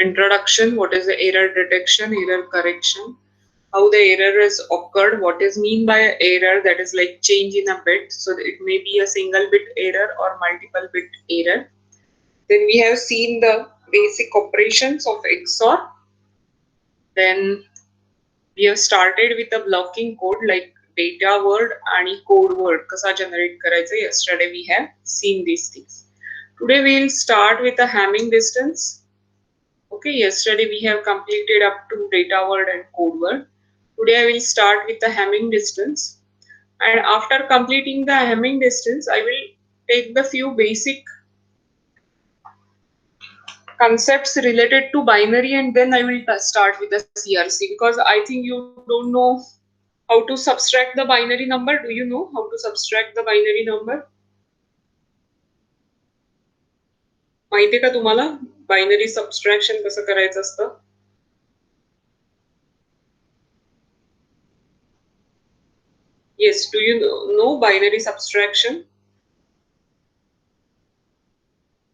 introduction, what is the error detection, error correction, how the error has occurred, what is mean by error, that is like change in a bit, so it may be a single bit error or multiple bit error. Then we have seen the basic operations of XOR. Then we have started with a blocking code like data word and code word kasa generate करायचा. Yesterday we have seen these things. Today we will start with the Hamming distance. Okay, yesterday we have completed up to data word and code word. Today I will start with the Hamming distance, and after completing the Hamming distance I will take the few basic concepts related to binary, and then I will start with the CRC, because I think you don't know how to subtract the binary number. Do you know how to subtract the binary number? माहिती का तुम्हाला binary subtraction कसं करायचं असतं? Yes, do you know binary subtraction?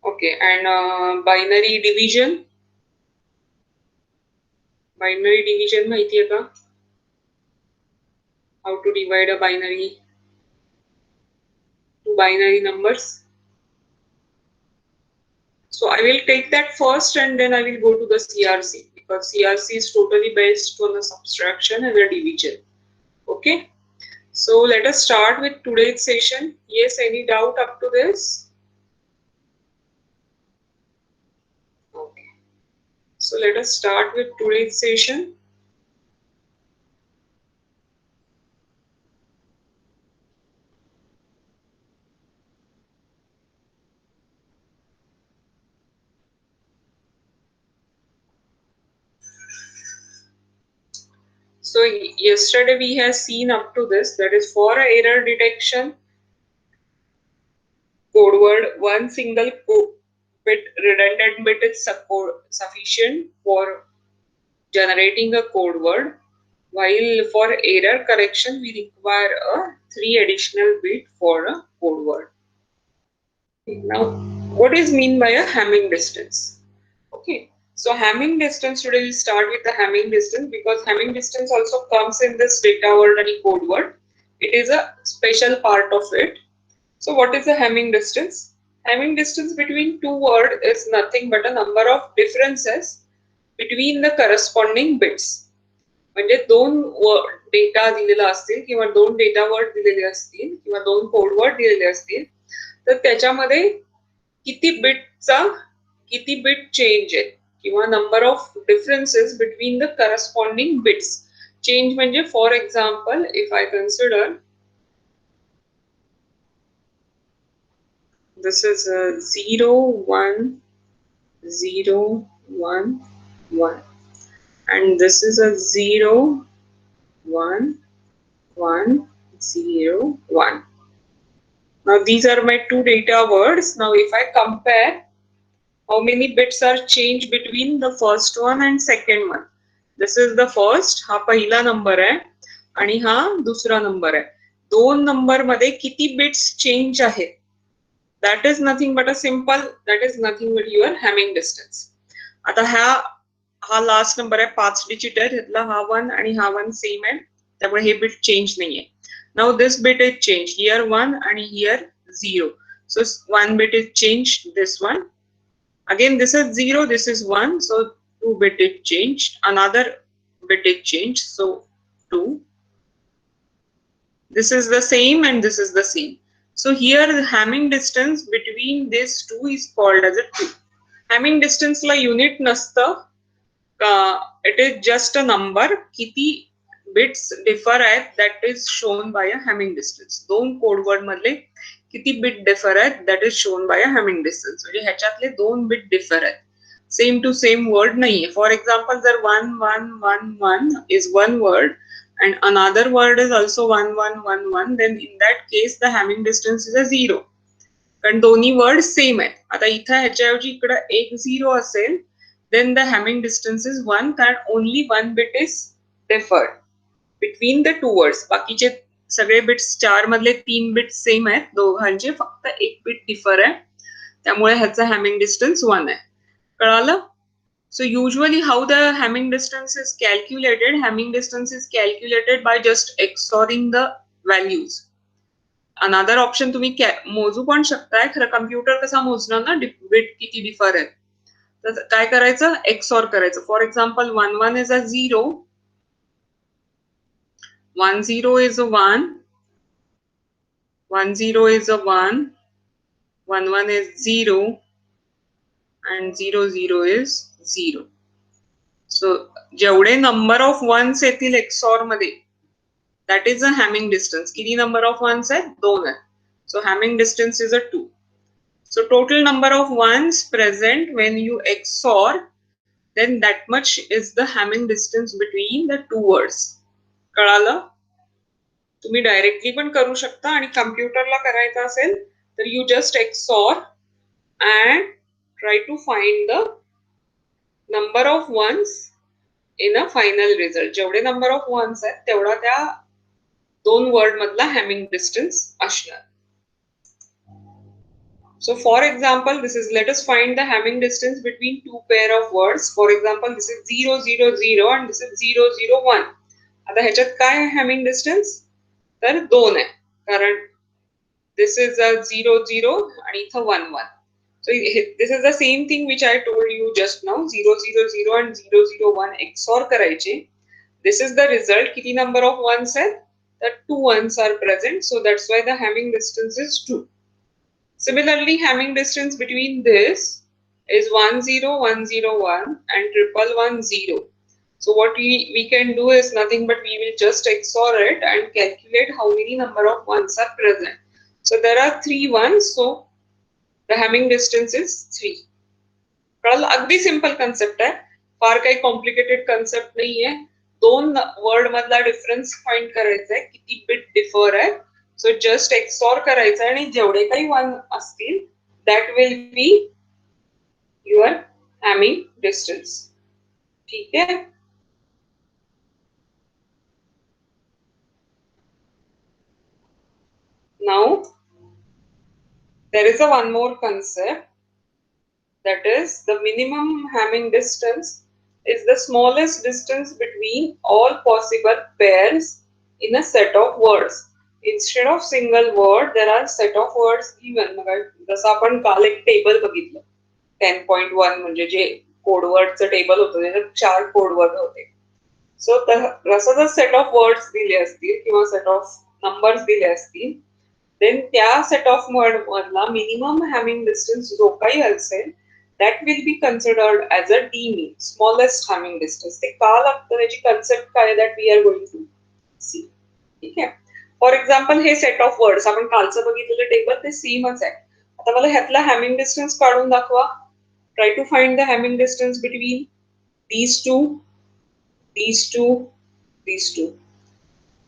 Okay, and binary division? Binary division माहिती आहे का? How to divide a binary to binary numbers? So I will take that first and then I will go to the CRC, because CRC is totally based on the subtraction and the division. Okay, so let us start with today's session. Yes, any doubt up to this? Okay, so let us start with today's session. So yesterday we have seen up to this, that is for error detection, code word, one single bit redundant bit is sufficient for generating a code word, while for error correction we require a 3 additional bit for a code word. Now, what is mean by a Hamming distance? Okay, so Hamming distance, today we'll start with the Hamming distance, because Hamming distance also comes in this data word and code word. It is a special part of it. So what is the Hamming distance? Hamming distance between two words is nothing but a number of differences between the corresponding bits. म्हणजे दोन data दिलेला असतील किंवा दोन data word दिलेले असतील किंवा दोन कोड वर्ड दिलेले असतील, तर त्याच्यामध्ये किती बिट चेंज आहे किंवा number of differences between the corresponding bits. Change म्हणजे for example if I consider this is 0 1 0 1 1 and this is a 0 1 1 0 1. Now these are my two data words. Now if I compare how many bits are changed between the first one and second one, this is the first, हा पहिला number आहे आणि हा दुसरा number आहे. दोन number मध्ये किती बिट्स चेंज आहेत, that is nothing but a simple, that is nothing but your Hamming distance. आता हा लास्ट नंबर आहे, 5 डिजिट आहे, त्यातला हा 1 आणि हा 1 सेम आहे, त्यामुळे हे बिट चेंज नाहीये. Now this bit is changed, here 1 and here 0. So one bit is changed, this one. Again this is 0, this is 1, so 2 bit is changed. Another bit is changed, so 2. This is the same and this is the same. So here the Hamming distance between these two is called as a 2. Hamming distance la unit nasta. It is just a number. Kiti bits differ at, that is shown by a Hamming distance. दोन code word मधले किती bit differ at, that is shown by a Hamming distance. म्हणजे ह्याच्यातले दोन bit differ at. Same to same word नाहीये. For example, जर 1 1 1 1 is one word and another word is also 1 1 1 1, then in that case the Hamming distance is a 0. कारण दोन्ही word same आहेत. आता इथं ह्याच्याऐवजी इकडे एक 0 असेल, then the Hamming distance is 1, that only one bit is differed between the two words. बाकीचे सगळे बिट्स 4 मधले 3 बिट्स सेम आहेत, दोघांचे फक्त एक बिट डिफर आहे, त्यामुळे ह्याचा Hamming distance 1 आहे. कळालं? So usually how the Hamming distance is calculated? Hamming distance is calculated by just XORing the values. Another option तुम्ही मोजू पण शकताय, खरं कम्प्युटर कसा मोजणार ना बिट किती डिफर आहे. तर काय करायचं, XOR करायचं. For example 1 1 is a 0, 1 0 is a 1, 1 0 is a 1, 1 1 is 0, and 0 0 is 0. So जेवढे नंबर ऑफ वन्स येतील XOR मध्ये, that is a Hamming distance. किती number of ones आहेत? 2 आहेत. So Hamming distance is a 2. So total number of ones present when you XOR, then that much is the Hamming distance between the two words. कळालं? तुम्ही directly पण करू शकता आणि कम्प्युटरला करायचं असेल तर you just XOR and try to find the number of ones in a final result. जेवढे number of ones आहेत तेवढा त्या दोन वर्ड मधला Hamming distance असणार. So for example, this is, let us find the Hamming distance between two pair of words. For example, this is 0 0 0 and this is 0 0 1. आता ह्याच्यात काय आहे Hamming distance? तर 2 आहे, कारण this is a 0 0 आणि इथं 1 1. So this is the same thing which I told you just now. 0 0 0 and 0 0 1 XOR करायचे. This is the result. किती number of ones आहेत? That 2 ones are present. So that's why the Hamming distance is 2. Similarly, Hamming distance between this is 1 0 1 0 1 and 1 1 0. So what we can do is nothing but we will just XOR it and calculate how many number of ones are present. So there are 3 ones, so the Hamming distance is 3. कळलं? अगदी simple concept आहे, फार काही complicated concept नाहीये. दोन word मधला difference find करायचा आहे, किती बिट डिफर आहे. सो जस्ट एक्सॉर करायचं आणि जेवढे काही वन असतील that will be your Hamming distance. ठीक आहे. Now there is a one more concept, that is the minimum Hamming distance is the smallest distance between all possible pairs in a set of words. Instead of single word there are set of words given. जसं आपण काल एक table बघितलं 10.1 म्हणजे जे code वर्डचं table होतं त्याच्यात 4 code word होते. सो तसं जर सेट ऑफ वर्ड्स दिले असतील किंवा सेट ऑफ नंबर्स दिले असतील, देन त्या सेट ऑफ वर्ड मधला मिनिमम हॅमिंग डिस्टन्स जो काही असेल that will be considered as a DME, smallest Hamming distance. ते का लागतं, त्याची कन्सेप्ट काय that we are going to see. ठीक आहे. फॉर एक्झाम्पल हे सेट ऑफ वर्ड्स आपण कालचं बघितलेलं टेबल ते सेमच आहे. आता मला ह्यातला हॅमिंग डिस्टन्स काढून दाखवा. Try to find the hamming distance between these two, these two, these two.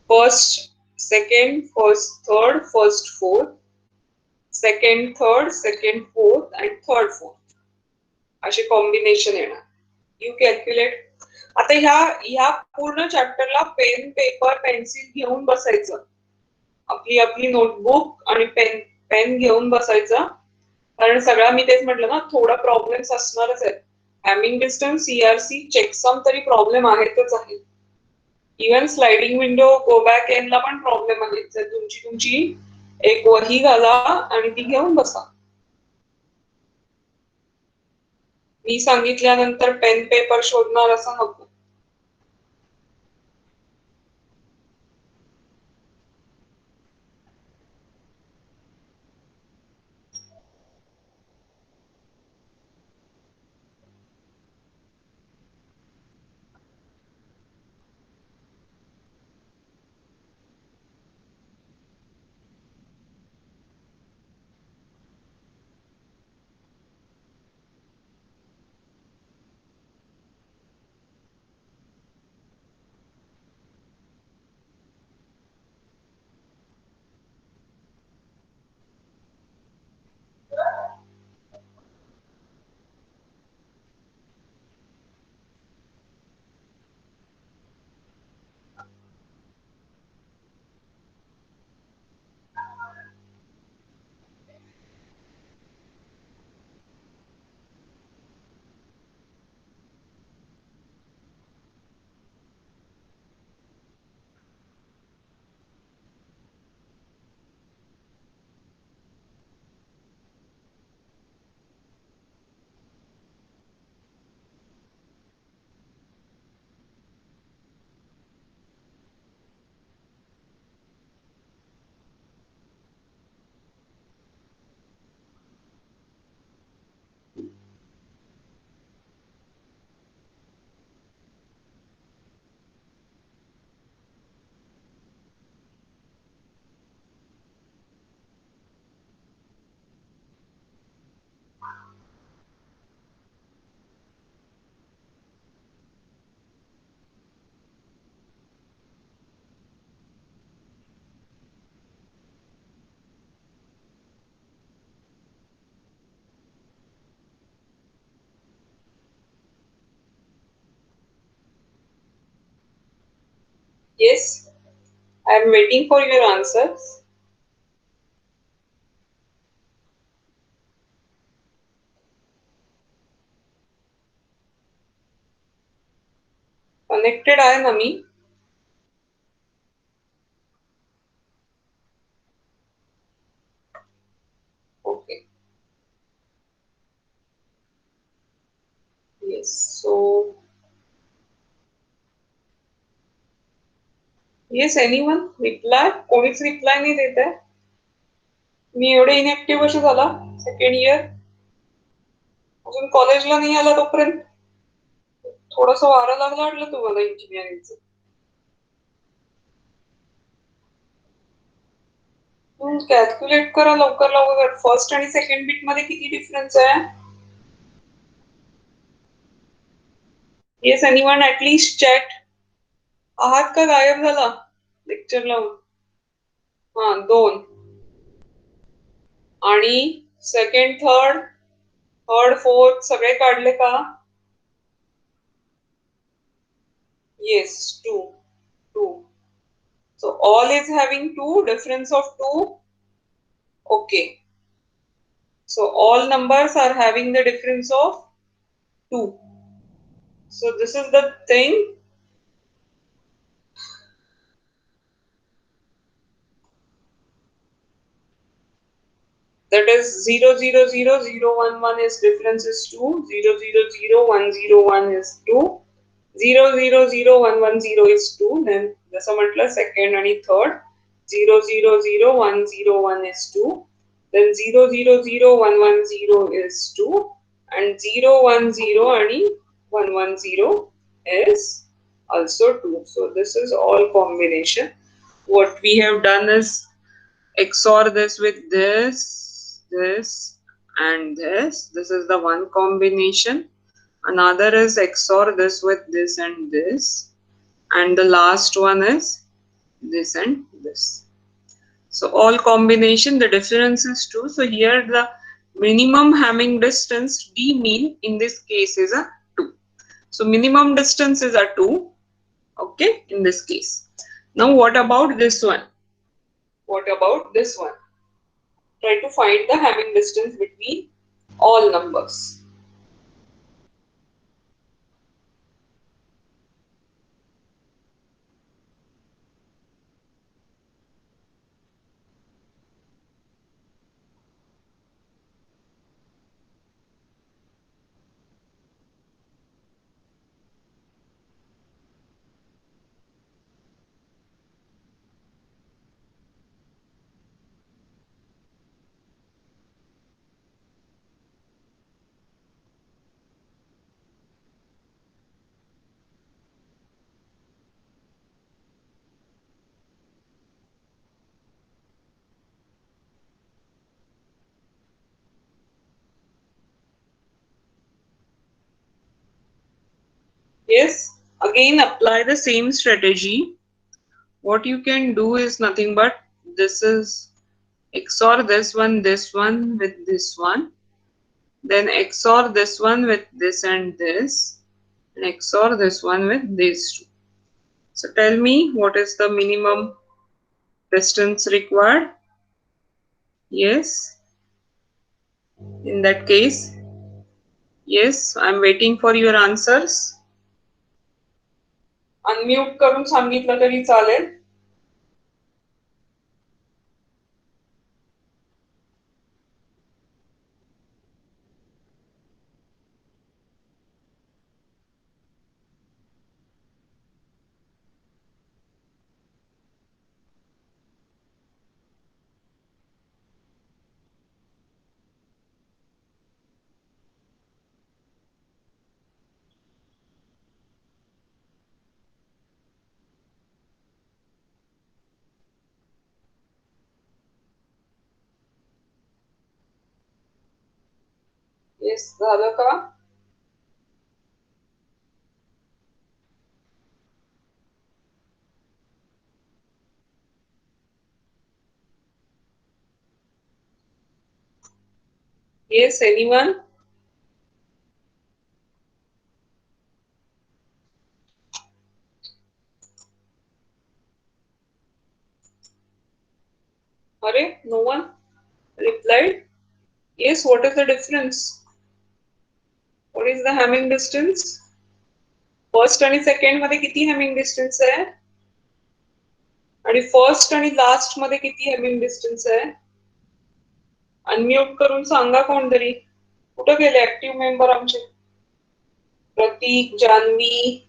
First, second, first, third, first, fourth, second, third, second, fourth and third, fourth. असे कॉम्बिनेशन येणार. You calculate. आता ह्या पूर्ण चॅप्टरला pen paper pencil घेऊन बसायचं, आपली आपली notebook आणि पेन घेऊन बसायचं, कारण सगळा मी तेच म्हटलं ना थोडा प्रॉब्लेम्स असणारच आहेत. हॅमिंग डिस्टन्स सीआरसी चेकसम तरी प्रॉब्लेम आहेतच आहे. Even sliding window go back एनला पण प्रॉब्लेम आहेत. जर तुमची एक वही घाला आणि ती घेऊन बसा. मी सांगितल्यानंतर पेन पेपर शोधणार असं नको. Yes, I am waiting for your answers. Connected I Nami. Okay. Yes. So yes, anyone reply? कोणीच रिप्लाय नाही देत आहे. मी एवढे इनएक्टिव्ह कसे झाला सेकंड इयर अजून कॉलेजला नाही आला तोपर्यंत थोडस वारं लागलं वाटलं तुम्हाला इंजिनिअरिंगचं. कॅल्क्युलेट करा लवकर लवकर. फर्स्ट आणि सेकंड बीट मध्ये किती डिफरन्स आहे? Yes anyone at least chat. आहात का गायब झाला लेक्चर लावून? हा दोन. आणि सेकंड थर्ड थर्ड फोर्थ सगळे काढले का? Yes two. Two. So all is having two, difference of two. Okay. So all numbers are having the difference of two. So this is the thing that is 0 0 0 0 1 1 is difference is 2, 0 0 0 1 0 1 is 2, 0 0 0 1 1 0 is 2, then जसं म्हटलं second आणि third 0 0 0 1 0 1 is 2, then 0 0 0 1 1 0 is 2, and 0 1 0 आणि 1 1 0 is also 2. So this is all combination. What we have done is XOR this with this, and this. This is the one combination. Another is XOR this with this and this. And the last one is this and this. So all combination, the difference is 2. So here the minimum Hamming distance D mean in this case is a 2. So minimum distance is a 2. Okay, in this case. Now what about this one? What about this one? Try to find the Hamming distance between all numbers. Yes, again apply the same strategy. What you can do is nothing but this is XOR this one with this one, then XOR this one with this and this, and XOR this one with these two. So tell me what is the minimum distance required? Yes, in that case, yes, I'm waiting for your answers. Unmute करून सांगितलं तरी चालेल. Yes झालं का? Yes, anyone? Arey, no one replied. Yes, what is the difference? What is the Hamming distance? First आणि second मध्ये किती Hamming distance आहे आणि फर्स्ट आणि लास्ट मध्ये किती हॅमिंग डिस्टन्स आहे अनम्यूट करून सांगा कोणतरी कुठे गेले ऍक्टिव्ह मेंबर आमचे प्रतीक Janhvi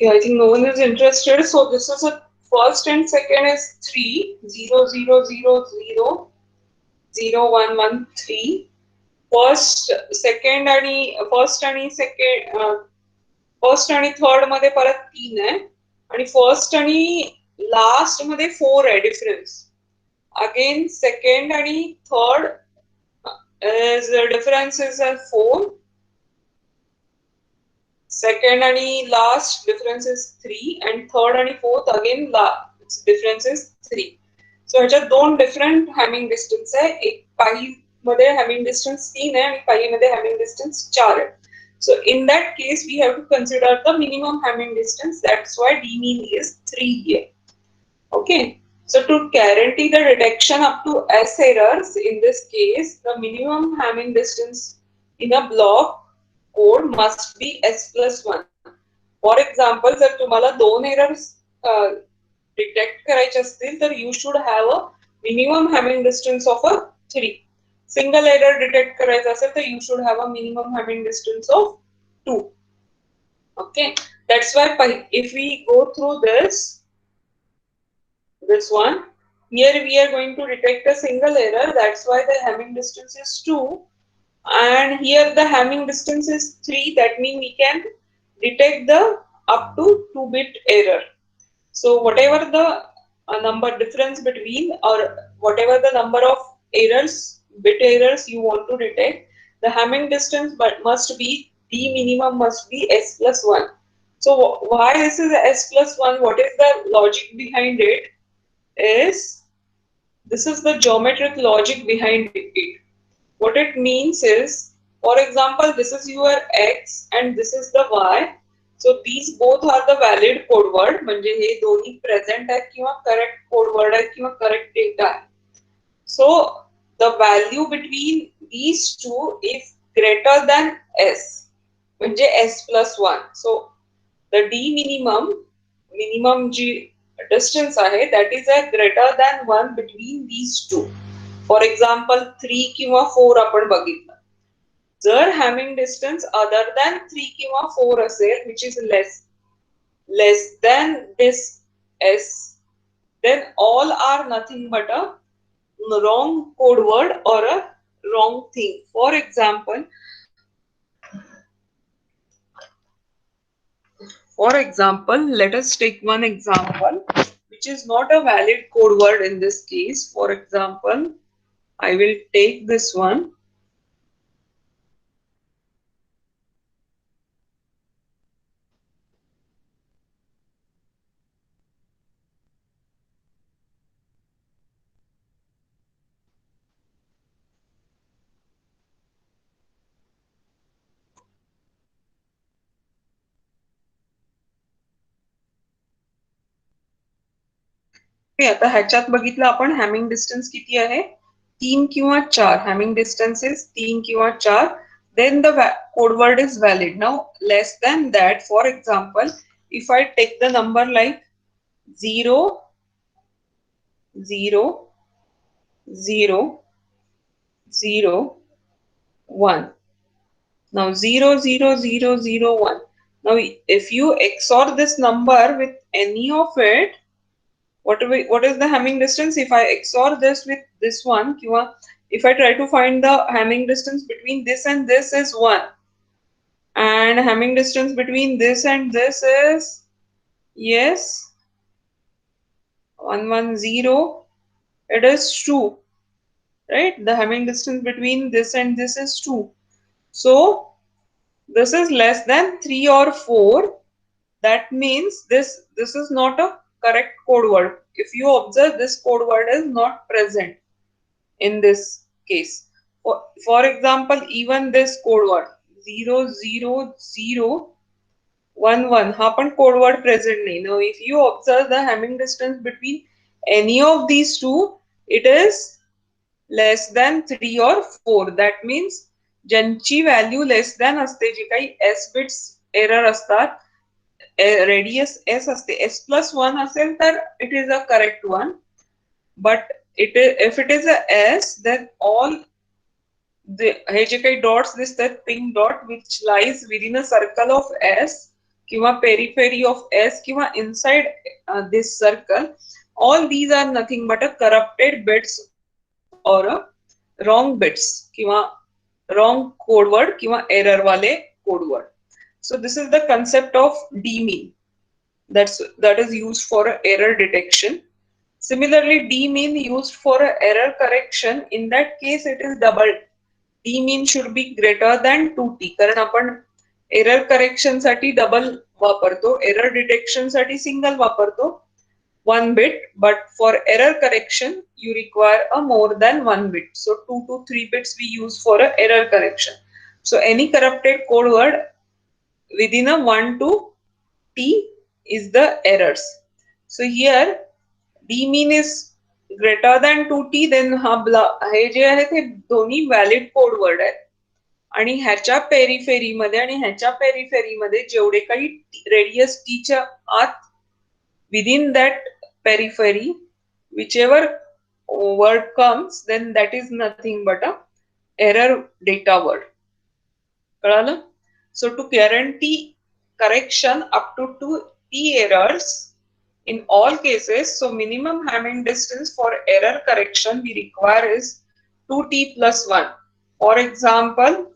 Okay, I think no one is interested. So this is a first and second is 3 0 0 0 0 0 1 1 3. First आणि सेकंड फर्स्ट आणि थर्ड मध्ये परत 3 आहे आणि फर्स्ट आणि लास्ट मध्ये 4 आहे डिफरन्स अगेन सेकंड आणि third is difference is 4 second आणि last difference is 3 and third आणि fourth again difference is 3 so ह्याच्यात दोन डिफरंट हॅमिंग डिस्टन्स आहे एक काही मध्ये हॅमिंग डिस्टन्स 3 आहे आणि काही मध्ये हॅमिंग डिस्टन्स 4 आहे so in that case we have to consider the minimum Hamming distance that's why d mean is 3 here okay so to guarantee the detection up to s errors in this case the minimum Hamming distance in a block code must be s plus 1 for example जर तुम्हाला दोन errors detect करायचे असतील तर you should have a minimum Hamming distance of a 3 single error detect करायचा असेल तर you should have a minimum Hamming distance of 2 okay that's why if we go through this one here we are going to detect a single error that's why the Hamming distance is 2 and here the Hamming distance is 3 that means we can detect the up to 2-bit error so whatever the number difference between or whatever the number of errors bit errors you want to detect the Hamming distance but must be the minimum must be s plus 1 so why this is s plus 1 what is the logic behind it is this is the geometric logic behind it. What it means is, for example, this is your x and this is the y. So these both are the valid code word. म्हणजे हे दोन्ही present आहे किंवा correct code word आहे किंवा correct data आहे. So the value between these two is greater than s. म्हणजे s plus 1. So the d minimum ji distance आहे that is a greater than 1 between these two for example 3 किंवा 4 आपण बघितलं जर Hamming distance other than 3 किंवा 4 असेल which is less than this s then all are nothing but a wrong code word or a wrong thing for example, let us take one example which is not a valid code word in this case. For example, I will take this one. आता ह्याच्यात बघितलं आपण Hamming distance किती आहे 3 किंवा 4 Hamming distance is 3 किंवा 4 then the code word is valid now less than that for example if I take the number like 0 0 0 0 1 now 0 0 0 0 1 now if you XOR this number with any of it what is the Hamming distance if I XOR this with this one if I try to find the Hamming distance between this and this is 1 and Hamming distance between this and this is yes 110, it is 2, right? The Hamming distance between this and this is 2. So this is less than 3 or 4. That means this is not a correct code word. If you observe, this code word is not present in this case. For example, even this code word 00011 हा पण code word present नाही. Now if you observe the Hamming distance between any of these two, it is less than 3 or 4. That means ज्यांची value less than असते, जी काही S bits error असतात, radius S असते, S plus 1 असेल तर it is a correct one. But if it is a S, then all हे जे काही डॉट्स दिसतात, pink dot which lies within a circle of S किंवा पेरिफेरी ऑफ एस किंवा inside this circle, all these are nothing but a corrupted bits or a wrong bits किंवा wrong code word किंवा error वाले code word. So this is the concept of d-mean that is used for error detection. Similarly, d-mean used for error correction, in that case it is doubled. d-mean should be greater than 2t, कारण आपण error correction साठी double वापरतो, error detection साठी single वापरतो, 1 bit, but for error correction you require a more than 1 bit. So 2 to 3 bits we use for a error correction. So any corrupted code word within a 1 to t is the errors. So here d mean is greater than 2t, then हे जे आहे ते दोन्ही valid code word आहेत. आणि ह्याच्या periphery मध्ये आणि ह्याच्या periphery मध्ये जेवढे काही रेडियस टीच्या आत within that periphery, whichever word comes, then that is nothing but a error data word. कळालं? So to guarantee correction up to 2t errors in all cases, so minimum Hamming distance for error correction we require is 2t plus 1. For example,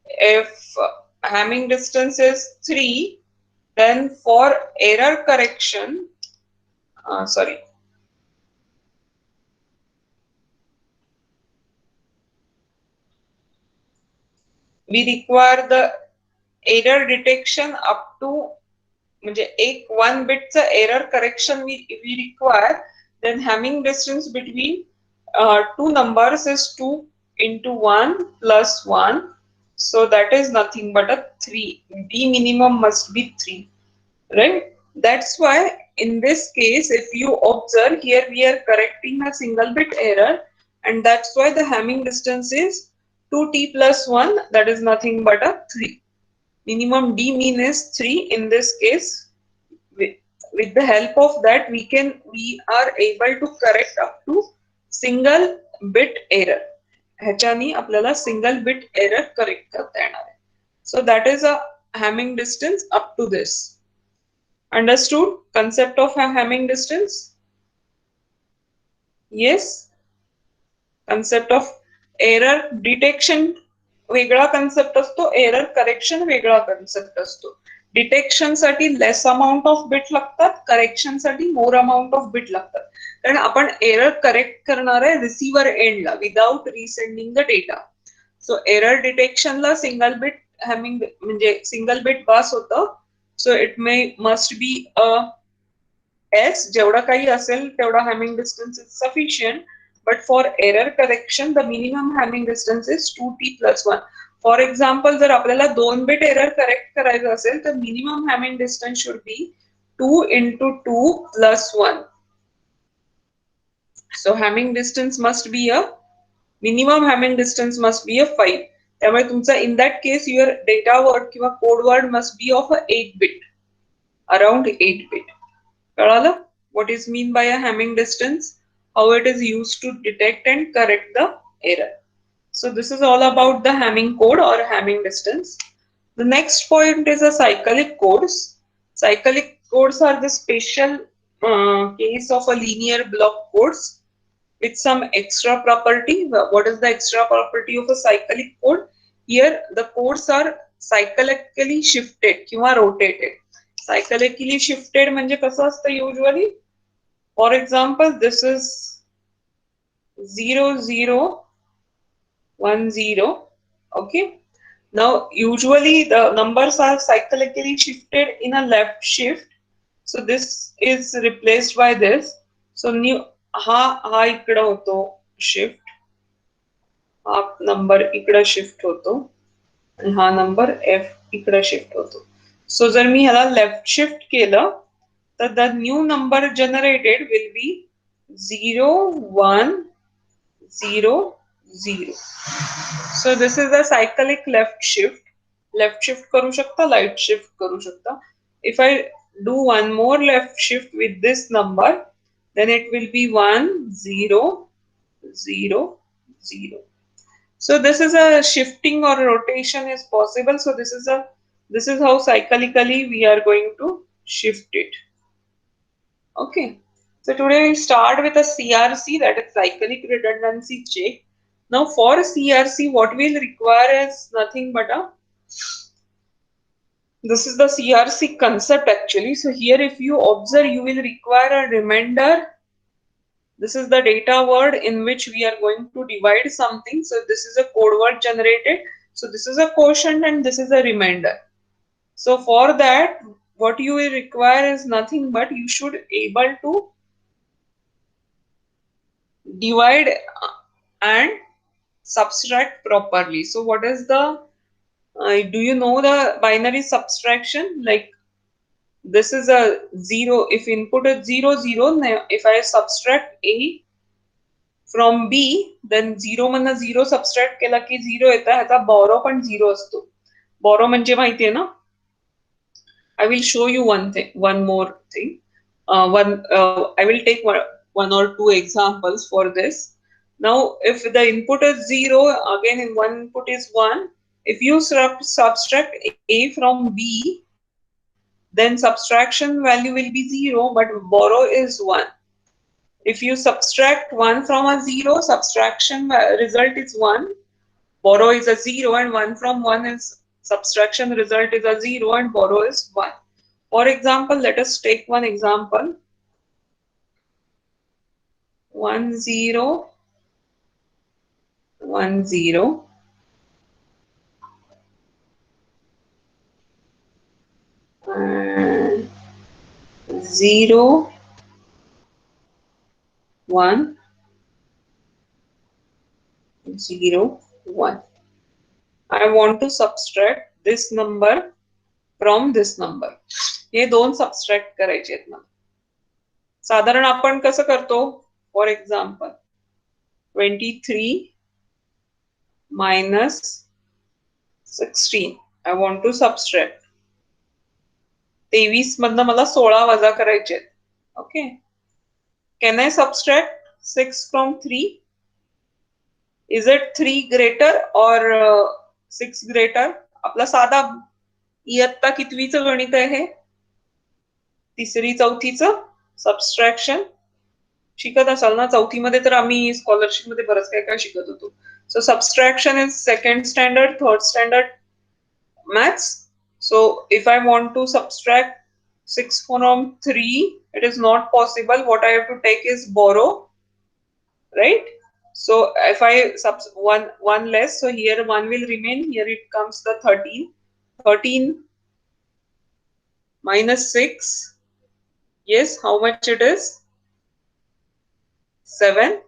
if Hamming distance is 3, then for error correction, sorry, we require the error detection up to म्हणजे एक 1 bitचा error correction we require, then Hamming distance between two numbers is 2 into 1 plus 1, so that is nothing but a 3. The minimum must be 3, right? That's why in this case, if you observe here, we are correcting a single bit error, and that's why the Hamming distance is 2t plus 1, that is nothing but a 3. Minimum d mean is 3 in this case. With the help of that, we are able to correct up to single bit error. ह्याच्यानी आपल्याला single bit error correct करता येणार आहे. So that is a Hamming distance up to this. Understood concept of a Hamming distance? Yes. Concept of error detection वेगळा concept असतो, error correction वेगळा concept असतो. Detection साठी less amount of bit लागतात, correction साठी मोर अमाउंट ऑफ बिट लागतात, कारण आपण एरर करेक्ट करणार आहे रिसिव्हर एंडला without resending the data. So error डिटेक्शनला सिंगल बिट हॅमिंग म्हणजे सिंगल बिट बास होतं. So it may must be a S, जेवढा काही असेल तेवढा Hamming distance is sufficient. But for error correction, the minimum Hamming distance is 2t plus 1. For example, जर आपल्याला 2 bit error correct करायचं असेल तर minimum Hamming distance should be 2 into 2 plus 1. So Hamming distance must be a minimum Hamming distance must be a 5. त्यामुळे तुमचा in that case your data word किंवा code word must be of a 8 bit, around 8 bit. कळालं? What is mean by a Hamming distance? How it is used to detect and correct the error. So this is all about the Hamming code or Hamming distance. The next point is a cyclic codes. Cyclic codes are the special case of a linear block codes with some extra property. What is the extra property of a cyclic code? Here the codes are cyclically shifted किंवा rotated. Cyclically shifted म्हणजे कसं असतं usually? For example, this is 0010. Okay. Now, usually the numbers are cyclically shifted in a left shift. So this is replaced by this. So new हा इकडं होतो shift. हा number इकडं shift होतो आणि हा नंबर F इकडं शिफ्ट होतो. सो जर मी ह्याला लेफ्ट शिफ्ट केलं तर the new number generated will be 0100. So this is a cyclic left shift. Left shift करू शकता, right shift करू शकता. If I do one more left shift with this number, then it will be 1000. So this is a shifting or rotation is possible. So this is how cyclically we are going to shift it. Okay. So today we start with a CRC, that is cyclic redundancy check. Now for CRC, what we'll require is nothing but this is the CRC concept actually. So here if you observe, you will require a remainder. This is the data word in which we are going to divide something. So this is a code word generated. So this is a quotient and this is a remainder. So for that, what you will require is nothing but you should able to divide and subtract properly. So what is the do you know the binary subtraction? Like this is a 0. If input is 00, now if I subtract A from B, then 0 मधनं 0 subtract केला की 0 येतं. ह्याचा बोरो पण 0 असतो. बोरो म्हणजे माहितीये ना? I will show you one more thing. I will take one or two examples for this. Now, if the input is 0, again in one input is 1. If you subtract A from B, then subtraction value will be 0, but borrow is 1. If you subtract 1 from a 0, subtraction result is 1. Borrow is a 0 and 1 from 1 is subtraction result is a 0 and borrow is 1. For example, let us take one example. 1010 and 0101. I want to subtract this number from this number. हे दोन subtract करायचे आहेत ना. साधारण आपण कसं करतो? For example 23 minus 16. I want to subtract. 23 मधनं मला 16 वजा करायचे आहेत. Okay. Can I subtract 6 from 3? Is it 3 greater or 6 greater? आपला साधा इयत्ता कितवीचं गणित आहे हे? तिसरी चौथीचं सबस्ट्रॅक्शन शिकत असाल ना. चौथीमध्ये तर आम्ही स्कॉलरशिप मध्ये बरंच काय काय शिकत होतो. So subtraction is second standard, third standard maths. So if I want to subtract 6 from 3, it is not possible. What I have to take is borrow, right? So if I one less, so here 1 will remain. Here it comes the 13. 13 minus 6. Yes, how much it is? 7.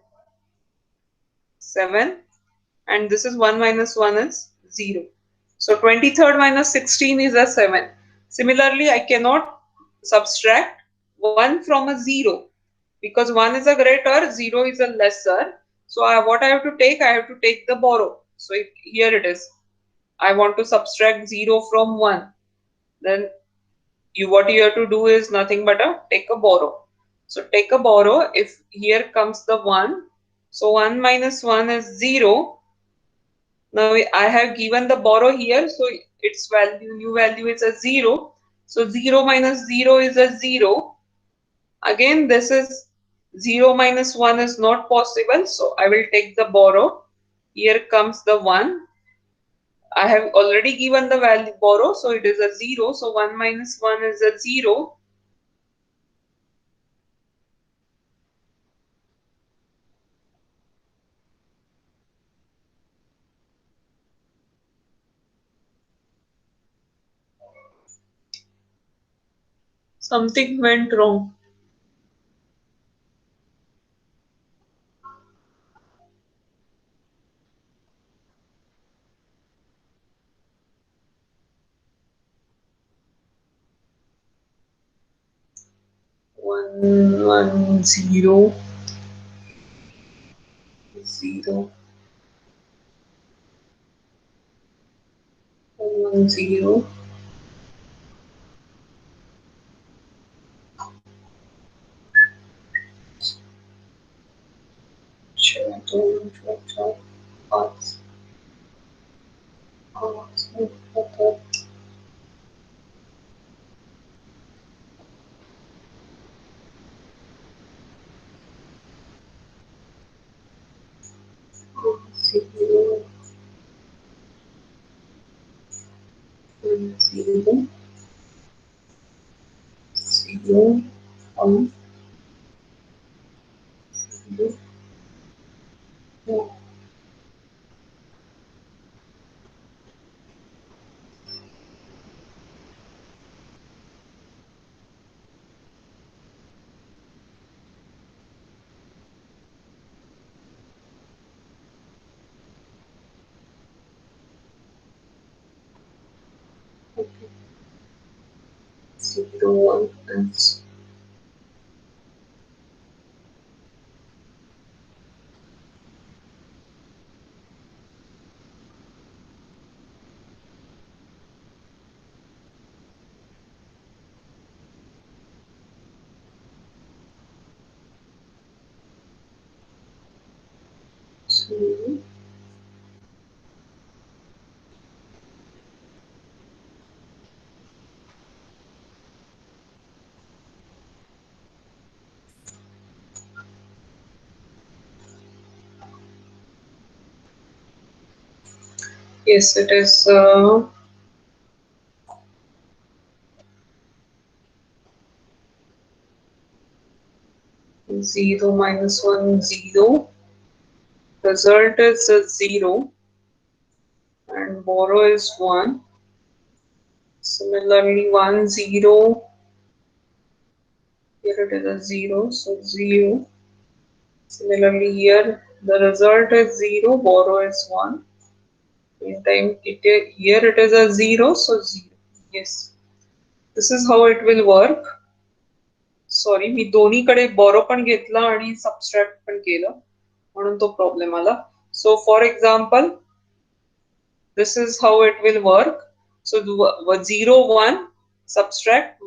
7. And this is 1 minus 1 is 0. So 23rd minus 16 is a 7. Similarly, I cannot subtract 1 from a 0 because 1 is a greater, 0 is a lesser. So what I have to take? I have to take the borrow. So here it is. I want to subtract 0 from 1. Then what you have to do is nothing but take a borrow. So take a borrow. If here comes the 1. So 1 minus 1 is 0. Now I have given the borrow here, so its value, new value is a 0. So 0 minus 0 is a 0. Again, this is 0 minus 1 is not possible, so I will take the borrow. Here comes the 1. I have already given the value borrow, so it is a 0. So 1 minus 1 is a 0. Something went wrong. One one zero zero one zero. पाँच zero zero zero one zero one. Zero one and zero. Yes, it is 0 minus 1 0. Result is 0 and borrow is 1. Similarly 1 0, here it is a 0, so 0. Similarly here the result is 0, borrow is 1. Meantime here it is a 0, so 0. Yes, this is how it will work. Sorry मी दोन्हीकडे borrow पण घेतला आणि subtract पण केलं म्हणून तो problem आला. So for example this is how it will work. So 0 1 subtract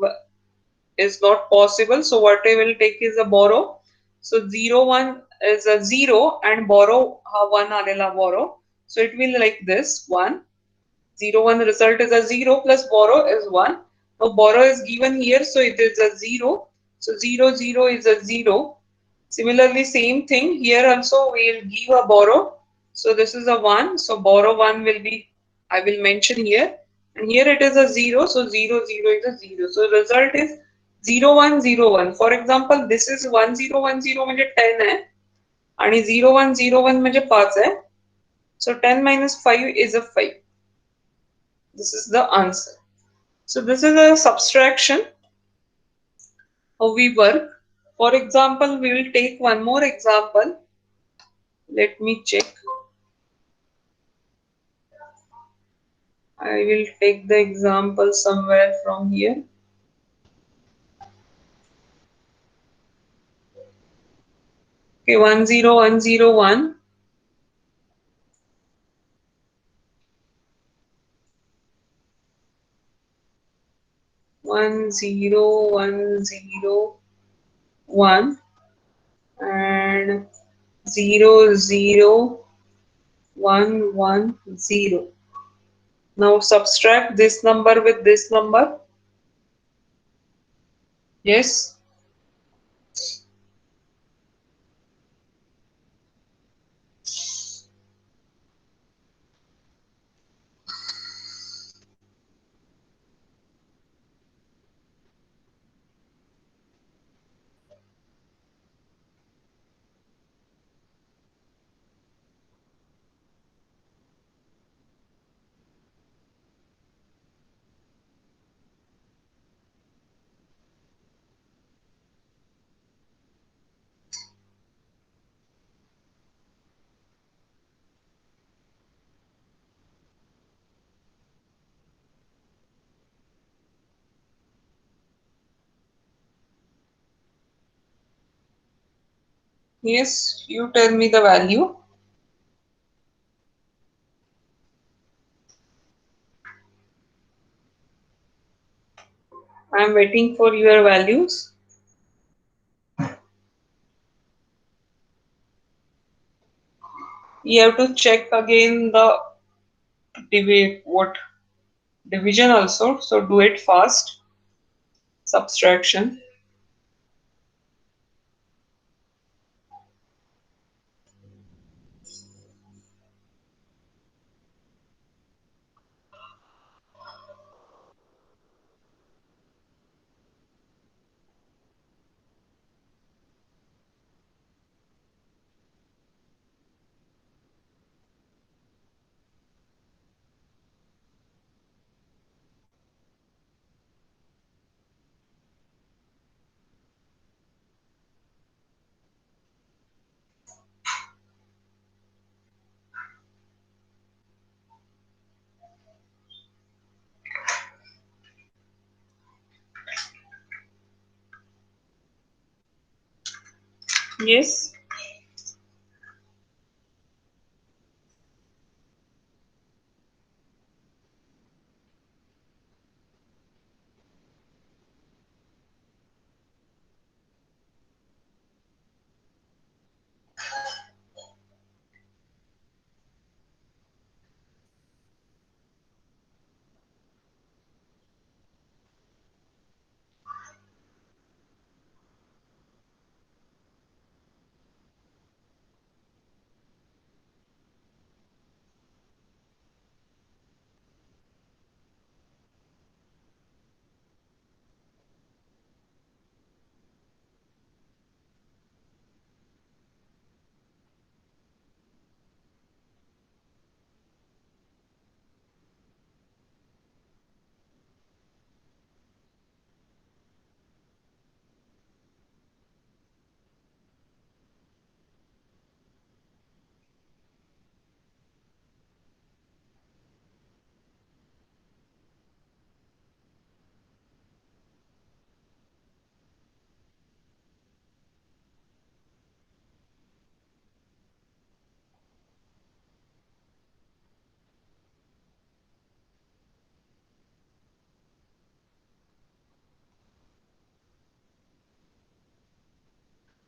is not possible, so what I will take is a borrow. So 0 1 is a 0 and borrow 1 आलेला borrow, so it will like this 1 0 1 result is a 0 plus borrow is 1. Now borrow is given here, so it is a 0, so 0 0 is a 0. Similarly same thing here also we will give a borrow, so this is a 1, so borrow 1 will be, I will mention here, and here it is a 0, so 0 0 is a 0, so result is 0 1 0 1. For example this is 1 0 1 0 म्हणजे 10 आहे आणि 0 1 0 1 म्हणजे 5 आहे, so 10 minus 5 is a 5. This is the answer. So this is a subtraction, how we work. For example, we will take one more example. Let me check. I will take the example somewhere from here. Okay, 10101. 10101 and 00110. Now subtract this number with this number. Yes. Yes, you tell me the value. I'm waiting for your values. You have to check again the what division also. So do it fast. Subtraction. Yes.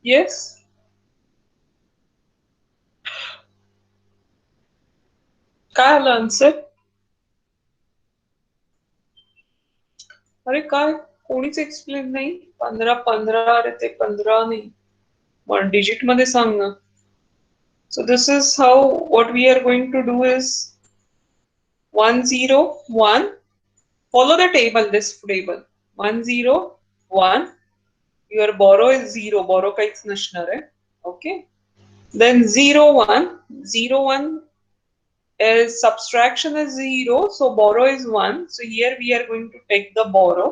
Yes. काय आलं answer? अरे काय कोणीच explain नाही. 15 15 अरे ते 15 नाही. पण डिजिट मध्ये सांग ना. So this is how what we are going to do is 101. Follow the table, this table. 101. Your borrow is 0. Borrow काहीच नसणार आहे. Okay. Then 01. 01 is subtraction is 0. So borrow is 1. So here we are going to take the borrow.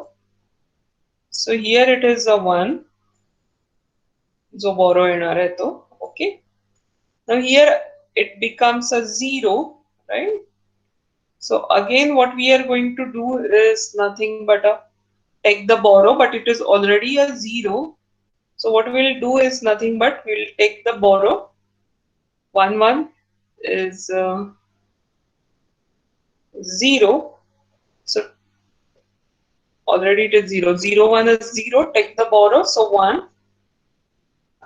So here it is a 1. जो borrow येणार आहे तो. Okay. Now here it becomes a 0. Right. So again what we are going to do is nothing but a take the borrow, but it is already a 0. So what we'll do is nothing but we'll take the borrow. 1 1 is 0. So already it is 0. 0 1 is 0. Take the borrow. So 1.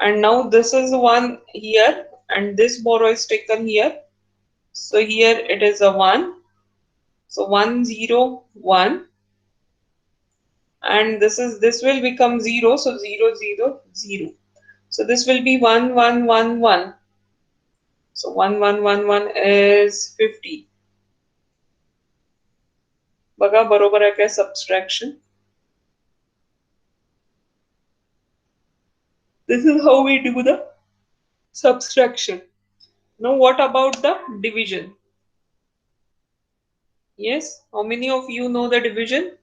And now this is 1 here. And this borrow is taken here. So here it is a 1. So 1 0 1. And this will become 0. So 0 0 0. So this will be 1 1 1 1. So 1 1 1 1 is 50. बघा बरोबर आहे काय subtraction. This is how we do the subtraction. Now what about the division? Yes, how many of you know the division?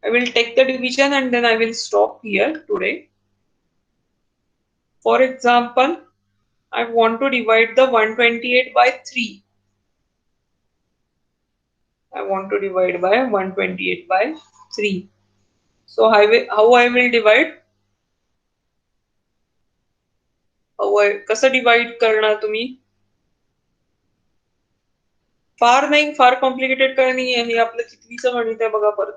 I will take the division and then I will stop here today. For example, I want to divide the 128 by 3. I want to divide by 128 by 3. So how I will divide? कसं divide करणार तुम्ही? फार complicated काय नाहीये, हे आपलं कितवीचं गणित आहे बघा परत.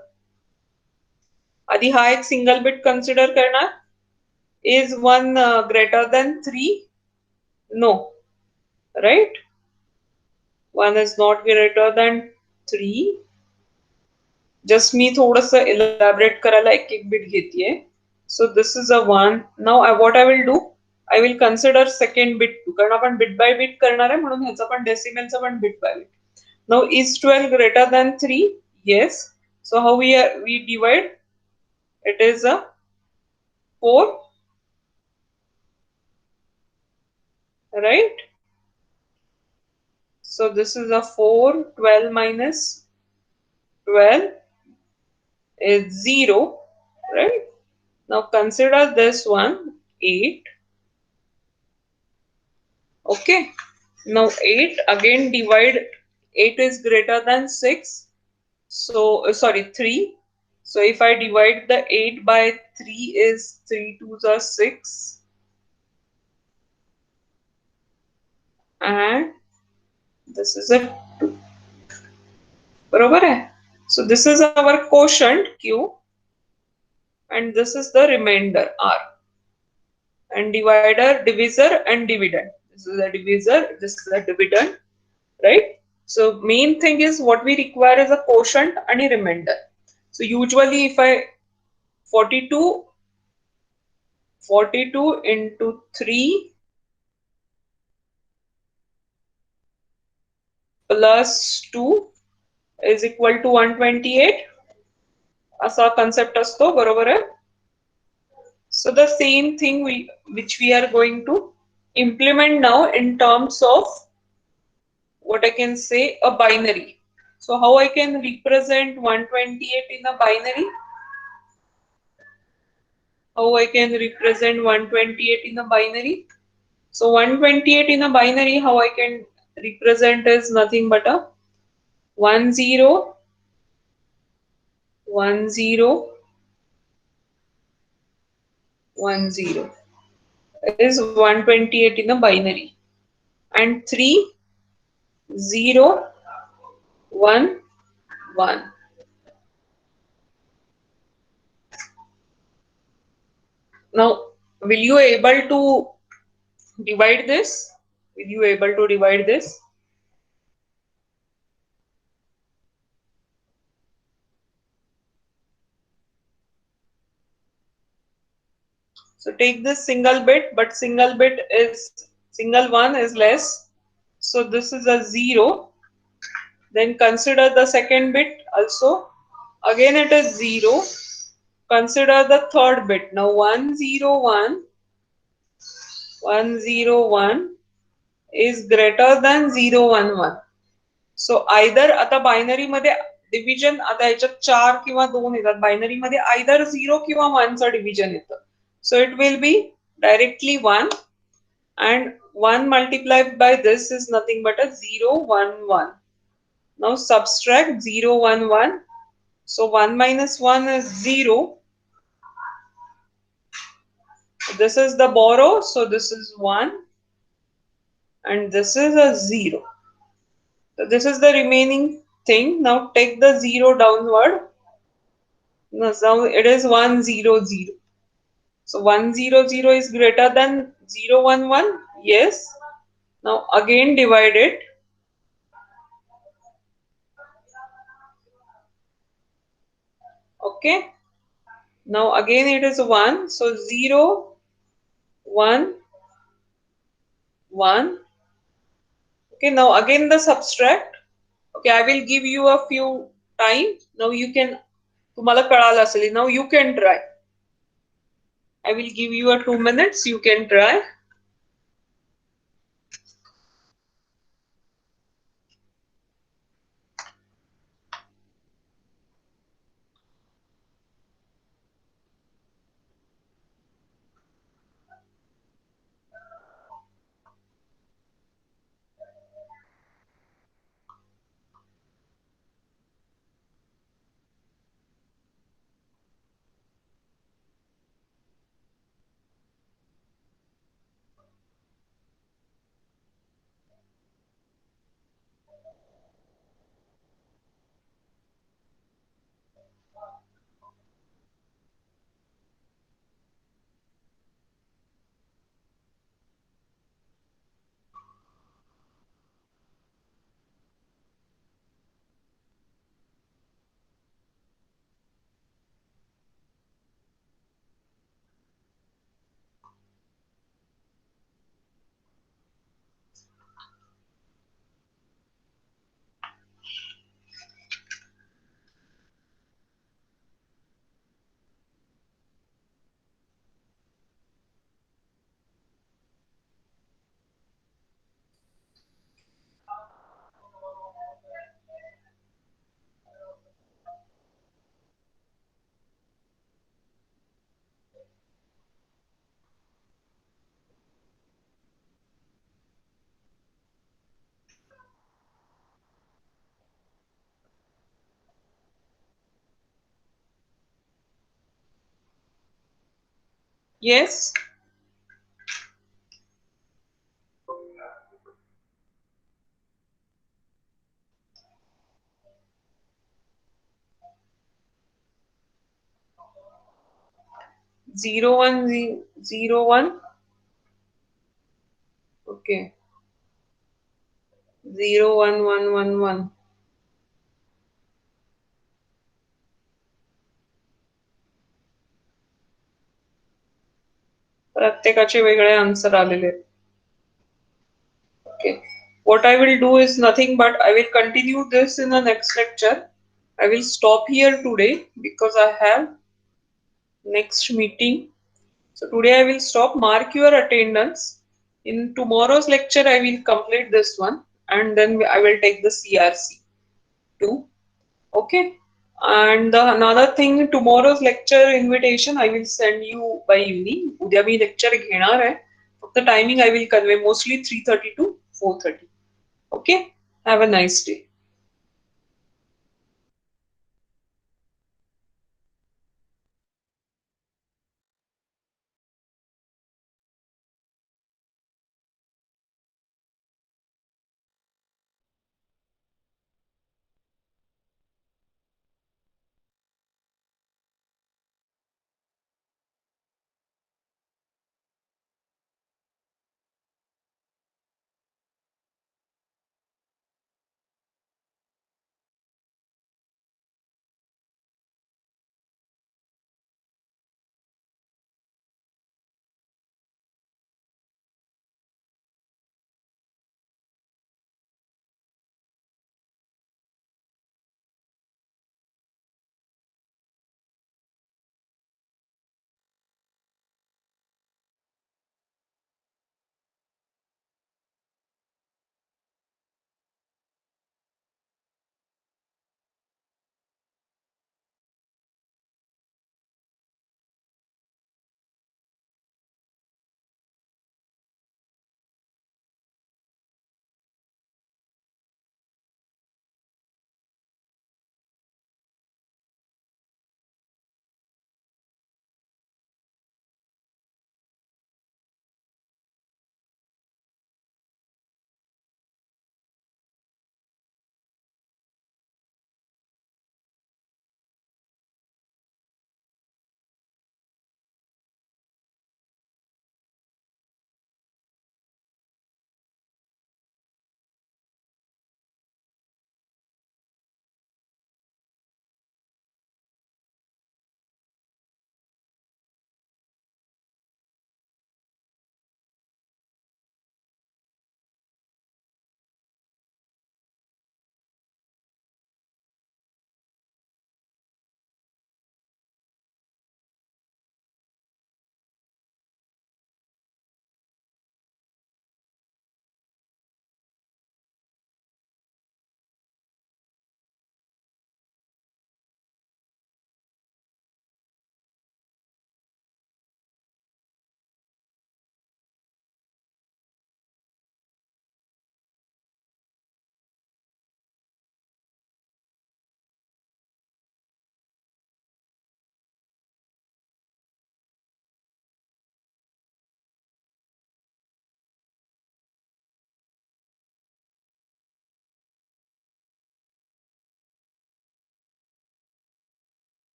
आधी हा एक सिंगल बिट कन्सिडर करणार. Is 1 greater than 3? नो, right? 1 is not greater than 3. Just मी थोडस एलॅबरेट करायला एक एक बिट घेतेय. So this is a 1. Now what I will do, I will consider second bit two, कारण आपण बिट बाय बिट करणार आहे म्हणून ह्याचा पण डेसिमलचा पण bit by bit. Now is 12 greater than 3? Yes. So how we divide? It is a 4, right? So this is a 4. 12 minus 12 is 0, right? Now consider this one, 8. Okay. Now 8 again divide. 8 is greater than 6. So sorry, 3. So if I divide the 8 by 3 is 3 2s are 6. And this is a 2. बरोबर है? So this is our quotient Q. And this is the remainder R. And divider, divisor and dividend. This is a divisor, this is a dividend, right? So main thing is what we require is a quotient and a remainder. So usually if I 42 into 3 plus 2 is equal to 128. असा concept असतो, बरोबर आहे? So the same thing which we are going to implement now in terms of what I can say a binary. So how I can represent 128 in a binary? How I can represent 128 in a binary? So 128 in a binary, how I can represent is nothing but a 1 0 1 0 1 0 is 128 in a binary, and 3 0 1 1. Now will you able to divide this? Will you able to divide this? So take this single bit, but single one is less. So this is a 0. Then consider the second bit also. Again it is 0. Consider the third bit. Now 1 0 1 1 0 1 is greater than 0 1 1. So either आता binary मध्ये division, आता याच्यात 4 किंवा 2 येतात. Binary मध्ये either 0 किंवा 1 चं division येतं. So it will be directly 1, and 1 multiplied by this is nothing but a 0 1 1. Now subtract 0 1 1. So 1 minus 1 is 0. This is the borrow, so this is 1, and this is a 0. So this is the remaining thing. Now take the 0 downward. Now it is 1 0 0. So 1 0 0 is greater than 0 1 1. Yes. Now again divide it. Okay. Now again it is 1. So 0 1 1. Okay. Now again the subtract. Okay. I will give you a few time. Now you can, तुम्हाला कळालं असेल. Now you can try. I will give you a 2 minutes. You can try. Yes. 0101. Okay. 01111. प्रत्येकाचे वेगळे answer आलेले आहेत. Okay. What I will do is nothing but I will continue this in the next lecture. I will stop here today because I have next meeting. So today I will stop. Mark your attendance. In tomorrow's lecture, I will complete this one and then I will take the CRC too. Okay. And another thing, tomorrow's lecture invitation I will send you by evening. उद्या मी lecture घेणार आहे. फक्त timing I will convey mostly 3:30 to 4:30. Okay. Have a nice day.